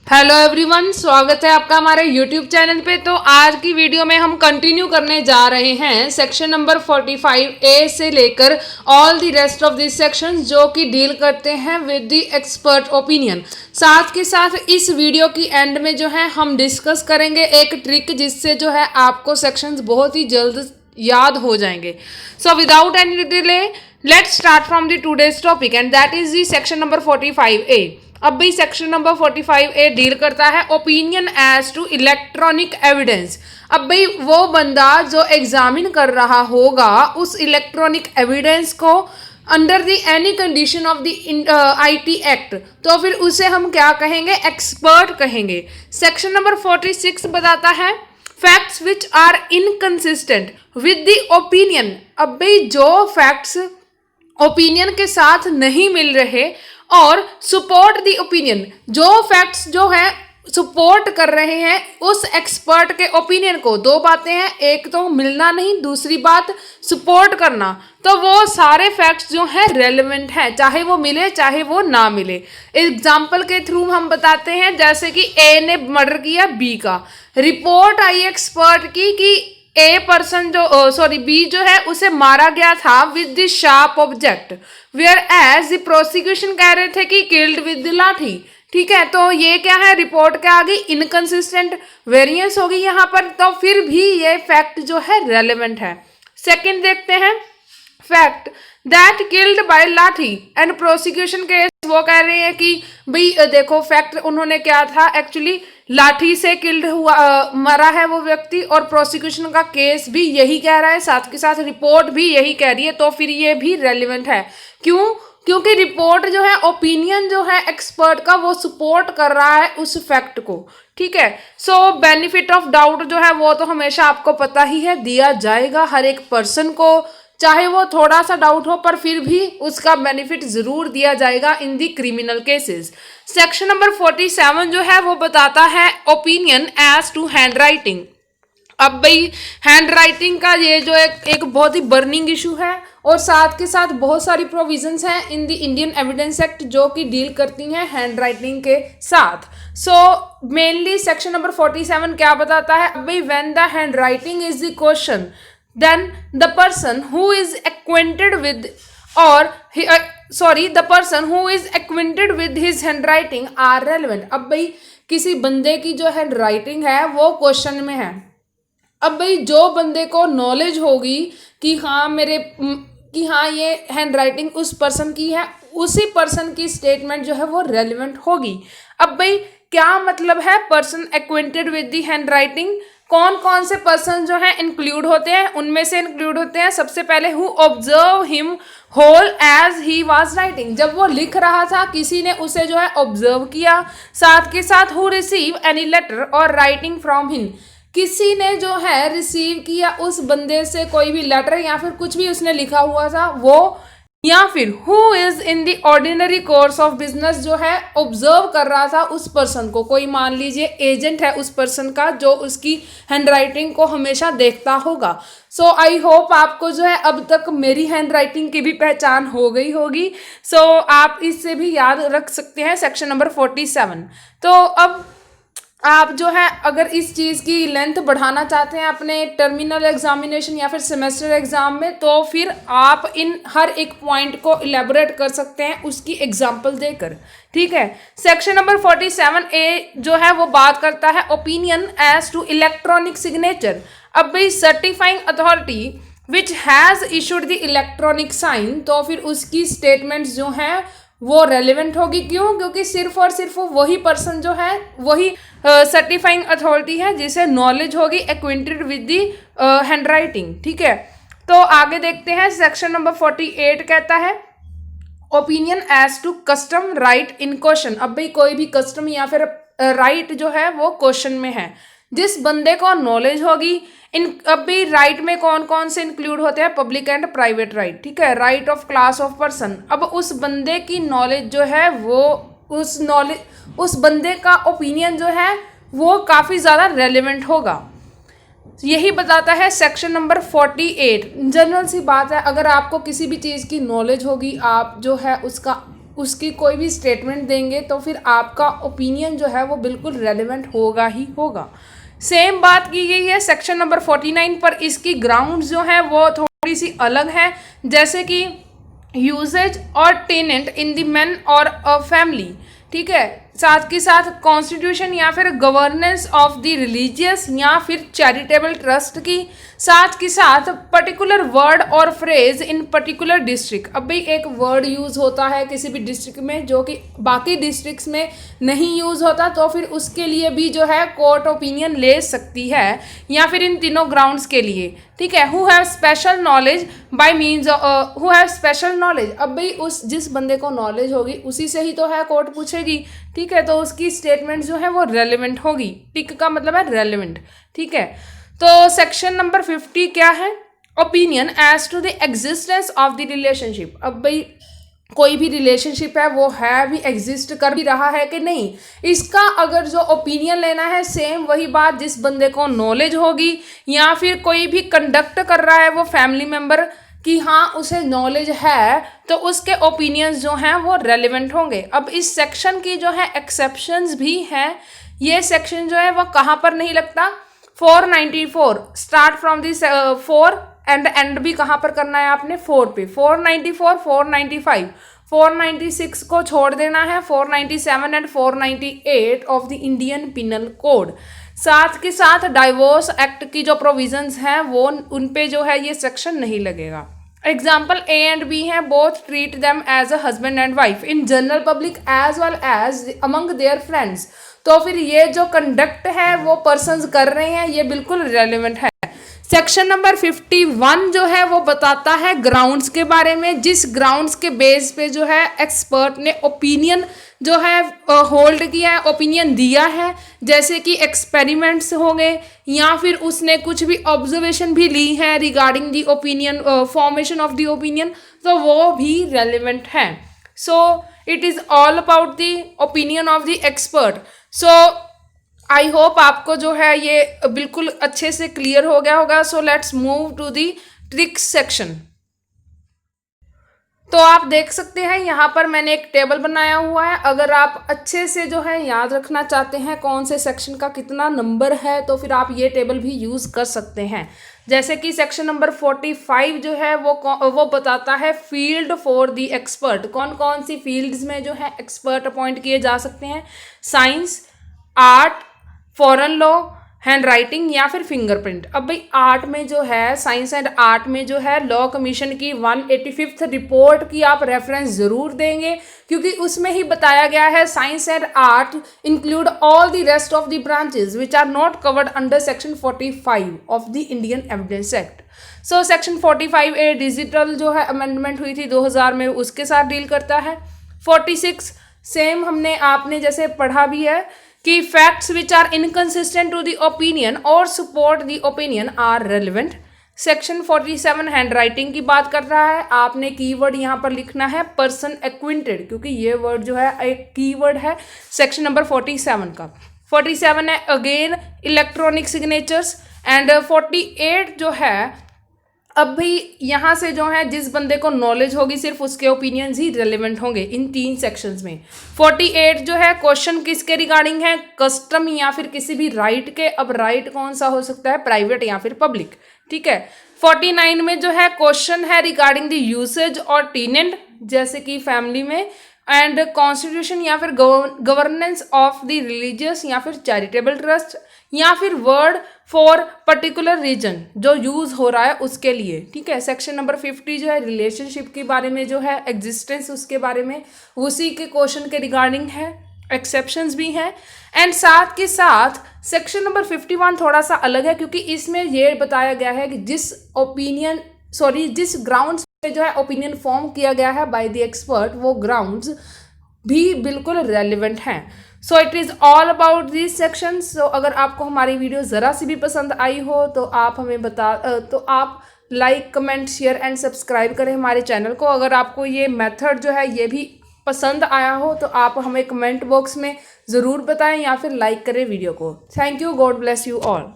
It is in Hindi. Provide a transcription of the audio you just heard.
हेलो एवरीवन, स्वागत है आपका हमारे यूट्यूब चैनल पे। तो आज की वीडियो में हम कंटिन्यू करने जा रहे हैं सेक्शन नंबर 45A से लेकर all the rest of this section जो कि डील करते हैं विद द एक्सपर्ट ओपिनियन। साथ के साथ इस वीडियो की एंड में जो है हम डिस्कस करेंगे एक ट्रिक जिससे जो है आपको सेक्शंस बहुत ही जल्द याद हो जाएंगे। So without any delay let's start from the today's topic and that is the section number 45A। अब भाई सेक्शन नंबर 45A डील करता है opinion as to electronic evidence. अब भाई वो बंदा जो एग्जामिन कर रहा होगा उस इलेक्ट्रॉनिक एविडेंस को under the any condition of the IT act, तो फिर उसे हम क्या कहेंगे? एक्सपर्ट कहेंगे। सेक्शन नंबर 46 बताता है facts which are inconsistent with the opinion. अब भाई जो फैक्ट्स ओपिनियन के साथ नहीं मिल रहे और सपोर्ट द ओपिनियन, जो फैक्ट्स जो है सपोर्ट कर रहे हैं उस एक्सपर्ट के ओपिनियन को। दो बातें हैं, एक तो मिलना नहीं, दूसरी बात सपोर्ट करना। तो वो सारे फैक्ट्स जो हैं रेलेवेंट हैं, चाहे वो मिले चाहे वो ना मिले। एग्जाम्पल के थ्रू हम बताते हैं, जैसे कि ए ने मर्डर किया बी का, रिपोर्ट आई एक्सपर्ट की कि ए पर्सन जो बी जो है उसे मारा गया था with the sharp object, whereas the prosecution कह रहे थे कि किल्ड विद द लाठी। ठीक है, तो ये क्या है? रिपोर्ट क्या आ गई? इनकंसिस्टेंट वेरिएंस होगी यहाँ पर, तो फिर भी ये फैक्ट जो है रेलेवेंट है। सेकंड देखते हैं, फैक्ट दैट किल्ड बाय लाठी एंड प्रोसिक्यूशन केस, वो कह रहे हैं कि भाई देखो फैक्ट उन्होंने क्या था, एक्चुअली लाठी से किल्ड हुआ, मरा है वो व्यक्ति, और प्रोसिक्यूशन का केस भी यही कह रहा है, साथ के साथ रिपोर्ट भी यही कह रही है, तो फिर ये भी रेलिवेंट है। क्यों? क्योंकि रिपोर्ट जो है, ओपिनियन जो है एक्सपर्ट का, वो सपोर्ट कर रहा है उस फैक्ट को। ठीक है, सो बेनिफिट ऑफ डाउट जो है वो तो हमेशा आपको पता ही है दिया जाएगा हर एक पर्सन को, चाहे वो थोड़ा सा डाउट हो, पर फिर भी उसका बेनिफिट जरूर दिया जाएगा in the criminal cases. Section number 47 जो है वो बताता है opinion as to handwriting. अब भाई हैंड राइटिंग का ये जो एक बहुत ही बर्निंग इशू है, और साथ के साथ बहुत सारी प्रोविजंस हैं in the Indian evidence act जो कि डील करती हैं हैंड राइटिंग के साथ। सो मेनली सेक्शन नंबर 47 क्या बताता है? अब भाई when the hand writing is the question then the person who is acquainted with the person who is acquainted with his handwriting are relevant। अब भाई किसी बंदे की जो हैंड राइटिंग है वो क्वेश्चन में है। अब भाई जो बंदे को नॉलेज होगी कि हाँ ये हैंड राइटिंग उस पर्सन की है, उसी पर्सन की स्टेटमेंट जो है वो रेलिवेंट होगी। अब भाई क्या मतलब है person acquainted with the hand writing? कौन कौन से पर्सन जो है इंक्लूड होते हैं? उनमें से इंक्लूड होते हैं सबसे पहले who observe him whole as he was writing, जब वो लिख रहा था किसी ने उसे जो है ऑब्जर्व किया। साथ के साथ हु रिसीव एनी लेटर और राइटिंग फ्रॉम हिम, किसी ने जो है रिसीव किया उस बंदे से कोई भी लेटर या फिर कुछ भी उसने लिखा हुआ था वो, या फिर who is in the ordinary course of business, जो है ऑब्जर्व कर रहा था उस पर्सन को। कोई मान लीजिए एजेंट है उस पर्सन का जो उसकी हैंड राइटिंग को हमेशा देखता होगा। सो आई होप आपको जो है अब तक मेरी हैंड राइटिंग की भी पहचान हो गई होगी। सो आप इससे भी याद रख सकते हैं सेक्शन नंबर 47। तो अब आप जो है अगर इस चीज़ की लेंथ बढ़ाना चाहते हैं अपने टर्मिनल एग्जामिनेशन या फिर सेमेस्टर एग्जाम में, तो फिर आप इन हर एक पॉइंट को इलेबोरेट कर सकते हैं उसकी एग्जांपल देकर। ठीक है, सेक्शन नंबर 47A जो है वो बात करता है opinion as to electronic signature. अब भाई certifying authority which has issued the electronic sign, तो फिर उसकी स्टेटमेंट्स जो हैं वो रेलिवेंट होगी। क्यों? क्योंकि सिर्फ और सिर्फ वही पर्सन जो है वही सर्टिफाइंग अथॉरिटी है जिसे नॉलेज होगी acquainted with the hand writing. ठीक है, तो आगे देखते हैं सेक्शन नंबर 48 कहता है opinion as to custom right in question. अब भाई कोई भी कस्टम या फिर राइट जो है वो क्वेश्चन में है, जिस बंदे को नॉलेज होगी इन। अब भी राइट में कौन कौन से इंक्लूड होते हैं? Public and private right. ठीक है, right of class of person. अब उस बंदे की नॉलेज जो है वो उस बंदे का ओपिनियन जो है वो काफ़ी ज़्यादा रेलिवेंट होगा। यही बताता है सेक्शन नंबर 48। जनरल सी बात है, अगर आपको किसी भी चीज़ की नॉलेज होगी, आप जो है उसका उसकी कोई भी स्टेटमेंट देंगे तो फिर आपका ओपिनियन जो है वो बिल्कुल रेलिवेंट होगा ही होगा। सेम बात की गई है सेक्शन नंबर 49 पर। इसकी ग्राउंड्स जो है वो थोड़ी सी अलग है, जैसे कि यूजेज और टेनेंट इन द मैन और अ फैमिली, ठीक है। साथ के साथ कॉन्स्टिट्यूशन या फिर गवर्नेंस ऑफ द रिलीजियस या फिर चैरिटेबल ट्रस्ट की, साथ के साथ पर्टिकुलर वर्ड और फ्रेज इन पर्टिकुलर डिस्ट्रिक्ट। अब भाई एक वर्ड यूज़ होता है किसी भी डिस्ट्रिक्ट में जो कि बाकी डिस्ट्रिक्ट्स में नहीं यूज़ होता, तो फिर उसके लिए भी जो है कोर्ट ओपिनियन ले सकती है, या फिर इन तीनों ग्राउंड्स के लिए, ठीक है। Who have special knowledge by means who have special knowledge. अब भाई उस जिस बंदे को नॉलेज होगी उसी से ही तो है कोर्ट पूछेगी, ठीक है। तो उसकी स्टेटमेंट जो है वो रेलिवेंट होगी। टिक का मतलब है रेलिवेंट, ठीक है। तो सेक्शन नंबर 50 क्या है? Opinion as to the existence of the relationship. अब भाई कोई भी रिलेशनशिप है वो है भी, एग्जिस्ट कर भी रहा है कि नहीं, इसका अगर जो ओपिनियन लेना है, सेम वही बात जिस बंदे को नॉलेज होगी या फिर कोई भी कंडक्ट कर रहा है वो फैमिली मेम्बर कि हाँ उसे नॉलेज है, तो उसके ओपिनियंस जो हैं वो रेलिवेंट होंगे। अब इस सेक्शन की जो है एक्सेप्शंस भी हैं। ये सेक्शन जो है वो कहाँ पर नहीं लगता? 494 स्टार्ट फ्रॉम दिस 4 एंड भी कहाँ पर करना है आपने? 4 पे। 494, 495, 496 को छोड़ देना है, 497 and 498 of the Indian penal code. साथ के साथ डाइवोर्स एक्ट की जो प्रोविजंस हैं वो उन पे जो है ये सेक्शन नहीं लगेगा। एग्जाम्पल ए एंड बी हैं, both treat them as a husband and wife in general public as well as among their friends. तो फिर ये जो कंडक्ट है वो पर्सन्स कर रहे हैं, ये बिल्कुल रेलिवेंट है। सेक्शन नंबर 51 जो है वो बताता है ग्राउंड्स के बारे में, जिस ग्राउंड्स के बेस पे जो है एक्सपर्ट ने ओपिनियन जो है होल्ड किया है, ओपिनियन दिया है, जैसे कि एक्सपेरिमेंट्स हो गए या फिर उसने कुछ भी ऑब्जर्वेशन भी ली है regarding the opinion, formation of the opinion, तो वो भी रेलिवेंट है। सो it is all about the opinion of the expert. So I hope आपको जो है ये बिल्कुल अच्छे से क्लियर हो गया होगा। So let's move to the tricks section. तो आप देख सकते हैं यहाँ पर मैंने एक टेबल बनाया हुआ है। अगर आप अच्छे से जो है याद रखना चाहते हैं कौन से सेक्शन का कितना नंबर है, तो फिर आप ये टेबल भी यूज़ कर सकते हैं। जैसे कि सेक्शन नंबर 45 जो है वो बताता है फील्ड फॉर द एक्सपर्ट। कौन कौन सी फील्ड्स में जो है एक्सपर्ट अपॉइंट किए जा सकते हैं? Science, art, foreign law, hand writing या फिर फिंगरप्रिंट। अब भाई आर्ट में जो है, साइंस एंड आर्ट में जो है लॉ कमीशन की 185th रिपोर्ट की आप रेफरेंस ज़रूर देंगे, क्योंकि उसमें ही बताया गया है science and art include all the rest of the branches which are not covered under section 45 of the Indian evidence act. So section 45A digital जो है अमेंडमेंट हुई थी 2000 में, उसके साथ डील करता है। 46 सेम हमने आपने जैसे पढ़ा भी है कि facts which are inconsistent to the opinion और support the opinion are relevant. Section 47 hand writing की बात कर रहा है। आपने कीवर्ड यहाँ पर लिखना है पर्सन एक्विंटेड, क्योंकि ये वर्ड जो है एक कीवर्ड है सेक्शन नंबर 47 का। 47 है अगेन इलेक्ट्रॉनिक सिग्नेचर्स। एंड 48 जो है, अब भी यहाँ से जो है जिस बंदे को नॉलेज होगी सिर्फ उसके ओपिनियंस ही रेलिवेंट होंगे इन 3 सेक्शंस में। 48 जो है क्वेश्चन किसके रिगार्डिंग है? कस्टम या फिर किसी भी राइट के। अब राइट कौन सा हो सकता है? प्राइवेट या फिर पब्लिक, ठीक है। 49 में जो है क्वेश्चन है रिगार्डिंग द यूसेज और टेनेंट, जैसे कि फैमिली में, एंड कॉन्स्टिट्यूशन या फिर गवर्नेंस ऑफ द रिलीजियस या फिर चैरिटेबल ट्रस्ट, या फिर वर्ड फॉर पर्टिकुलर रीजन जो यूज़ हो रहा है उसके लिए, ठीक है। सेक्शन नंबर 50 जो है रिलेशनशिप के बारे में जो है एग्जिस्टेंस उसके बारे में, उसी के क्वेश्चन के रिगार्डिंग है। एक्सेप्शंस भी हैं। एंड साथ के साथ सेक्शन नंबर 51 थोड़ा सा अलग है, क्योंकि इसमें ये बताया गया है कि जिस ग्राउंड्स पे जो है ओपिनियन फॉर्म किया गया है बाय द एक्सपर्ट, वो ग्राउंड्स भी बिल्कुल रेलिवेंट हैं। So it is all about this section. So अगर आपको हमारी वीडियो ज़रा सी भी पसंद आई हो तो आप हमें तो आप like, comment, share and subscribe करें हमारे चैनल को। अगर आपको ये मेथड जो है ये भी पसंद आया हो तो आप हमें कमेंट बॉक्स में ज़रूर बताएं या फिर लाइक करें वीडियो को। Thank you, God bless you all.